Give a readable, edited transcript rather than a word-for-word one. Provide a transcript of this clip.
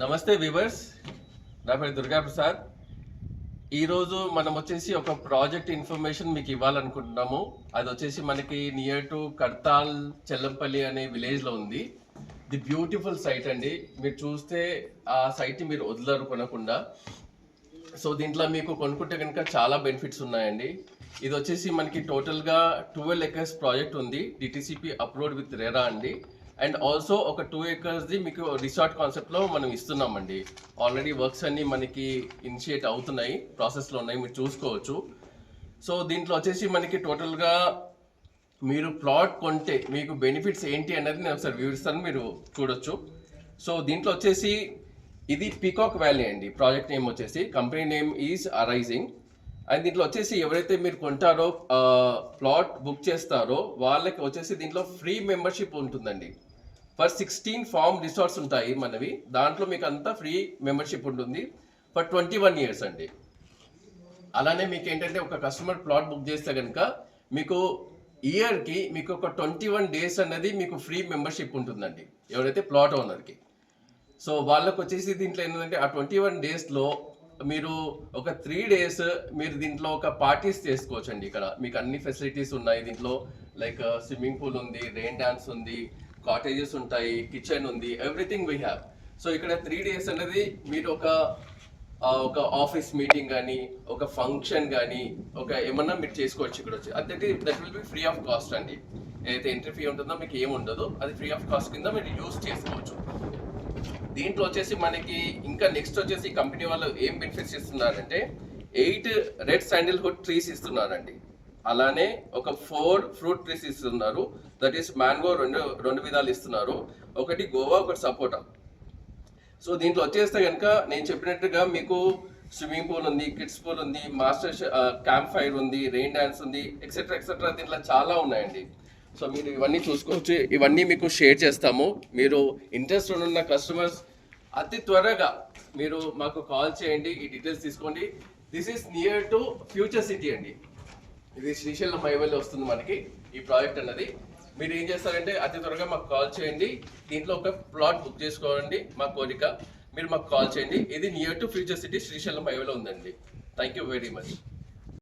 నమస్తే వ్యూవర్స్, నా పేరు దుర్గా ప్రసాద్. ఈరోజు మనం వచ్చేసి ఒక ప్రాజెక్ట్ ఇన్ఫర్మేషన్ మీకు ఇవ్వాలనుకుంటున్నాము. అది వచ్చేసి మనకి నియర్ టు కడతాల్ చెల్లంపల్లి అనే విలేజ్లో ఉంది. ది బ్యూటిఫుల్ సైట్ అండి. మీరు చూస్తే ఆ సైట్ని మీరు వదలరు కొనకుండా. సో దీంట్లో మీకు కొనుక్కుంటే కనుక చాలా బెనిఫిట్స్ ఉన్నాయండి. ఇది వచ్చేసి మనకి టోటల్గా 12 acres ప్రాజెక్ట్ ఉంది. డిటిసిపి అప్లోడ్ విత్ రెరా అండి. అండ్ ఆల్సో ఒక 2 acresది మీకు రిసార్ట్ కాన్సెప్ట్లో మనం ఇస్తున్నామండి. ఆల్రెడీ వర్క్స్ అన్నీ మనకి ఇనిషియేట్ అవుతున్నాయి, ప్రాసెస్లో ఉన్నాయి, మీరు చూసుకోవచ్చు. సో దీంట్లో వచ్చేసి మనకి టోటల్గా మీరు ప్లాట్ కొంటే మీకు బెనిఫిట్స్ ఏంటి అనేది నేను ఒకసారి వివరిస్తాను, మీరు చూడొచ్చు. సో దీంట్లో వచ్చేసి ఇది పీకాక్ వ్యాలీ అండి. ప్రాజెక్ట్ నేమ్ వచ్చేసి, company name is arising. And దీంట్లో వచ్చేసి ఎవరైతే మీరు కొంటారో, ప్లాట్ బుక్ చేస్తారో వాళ్ళకి వచ్చేసి దీంట్లో ఫ్రీ మెంబర్షిప్ ఉంటుందండి. ఫర్ 16 ఫార్మ్ రిసార్ట్స్ ఉంటాయి మనవి. దాంట్లో మీకు అంతా ఫ్రీ మెంబర్షిప్ ఉంటుంది ఫర్ 21 years అండి. అలానే మీకు ఏంటంటే ఒక కస్టమర్ ప్లాట్ బుక్ చేస్తే కనుక మీకు ఇయర్కి మీకు ఒక 21 days అనేది మీకు ఫ్రీ మెంబర్షిప్ ఉంటుందండి, ఎవరైతే ప్లాట్ ఓనర్కి. సో వాళ్ళకి వచ్చేసి దీంట్లో ఏంటంటే ఆ 21 daysలో మీరు ఒక 3 days మీరు దీంట్లో ఒక పార్టీస్ చేసుకోవచ్చు అండి. ఇక్కడ మీకు అన్ని ఫెసిలిటీస్ ఉన్నాయి దీంట్లో. లైక్ స్విమ్మింగ్ పూల్ ఉంది, రెయిన్ డాన్స్ ఉంది, కాటేజెస్ ఉంటాయి, కిచెన్ ఉంది, ఎవ్రీథింగ్ వీ హ్యావ్. సో ఇక్కడ 3 days అనేది మీరు ఒక ఆఫీస్ మీటింగ్ కానీ, ఒక ఫంక్షన్ కానీ, ఒక ఏమన్నా మీరు చేసుకోవచ్చు ఇక్కడ వచ్చి. That will be free of cost అండి. ఏదైతే ఎంట్రీ ఫీ ఉంటుందో మీకు ఏమి ఉండదు, అది ఫ్రీ ఆఫ్ కాస్ట్ కింద మీరు యూజ్ చేసుకోవచ్చు. దీంట్లో వచ్చేసి మనకి ఇంకా నెక్స్ట్ వచ్చేసి కంపెనీ వాళ్ళు ఏం బెనిఫిట్స్ ఇస్తున్నారంటే 8 రెడ్ శాండిల్వుడ్ ట్రీస్ ఇస్తున్నారండి. అలానే ఒక 4 ఫ్రూట్ ట్రీస్ ఇస్తున్నారు. దట్ ఈస్ మ్యాంగో రెండు విధాలు ఇస్తున్నారు. ఒకటి గోవా, ఒకటి సపోటా. సో దీంట్లో వచ్చేస్తే కనుక నేను చెప్పినట్టుగా మీకు స్విమ్మింగ్ పూల్ ఉంది, కిడ్స్ పూల్ ఉంది, మాస్టర్ క్యాంప్ ఫైర్ ఉంది, రెయిన్ డాన్స్ ఉంది, ఎక్సెట్రా ఎక్సెట్రా. దీంట్లో చాలా ఉన్నాయండి. సో మీరు ఇవన్నీ చూసుకోవచ్చు. ఇవన్నీ మీకు షేర్ చేస్తాము. మీరు ఇంట్రెస్ట్ ఉన్న కస్టమర్స్ అతి త్వరగా మీరు మాకు కాల్ చేయండి, ఈ డీటెయిల్స్ తీసుకోండి. This is near to future city అండి. ఇది శ్రీశైలం హైవేలో వస్తుంది మనకి ఈ ప్రాజెక్ట్ అన్నది. మీరు ఏం చేస్తారంటే అతి త్వరగా మాకు కాల్ చేయండి. దీంట్లో ఒక ప్లాట్ బుక్ చేసుకోవాలండి మా కోరిక. మీరు మాకు కాల్ చేయండి. ఇది near to future city Srisailam హైవేలో ఉందండి. Thank you very much.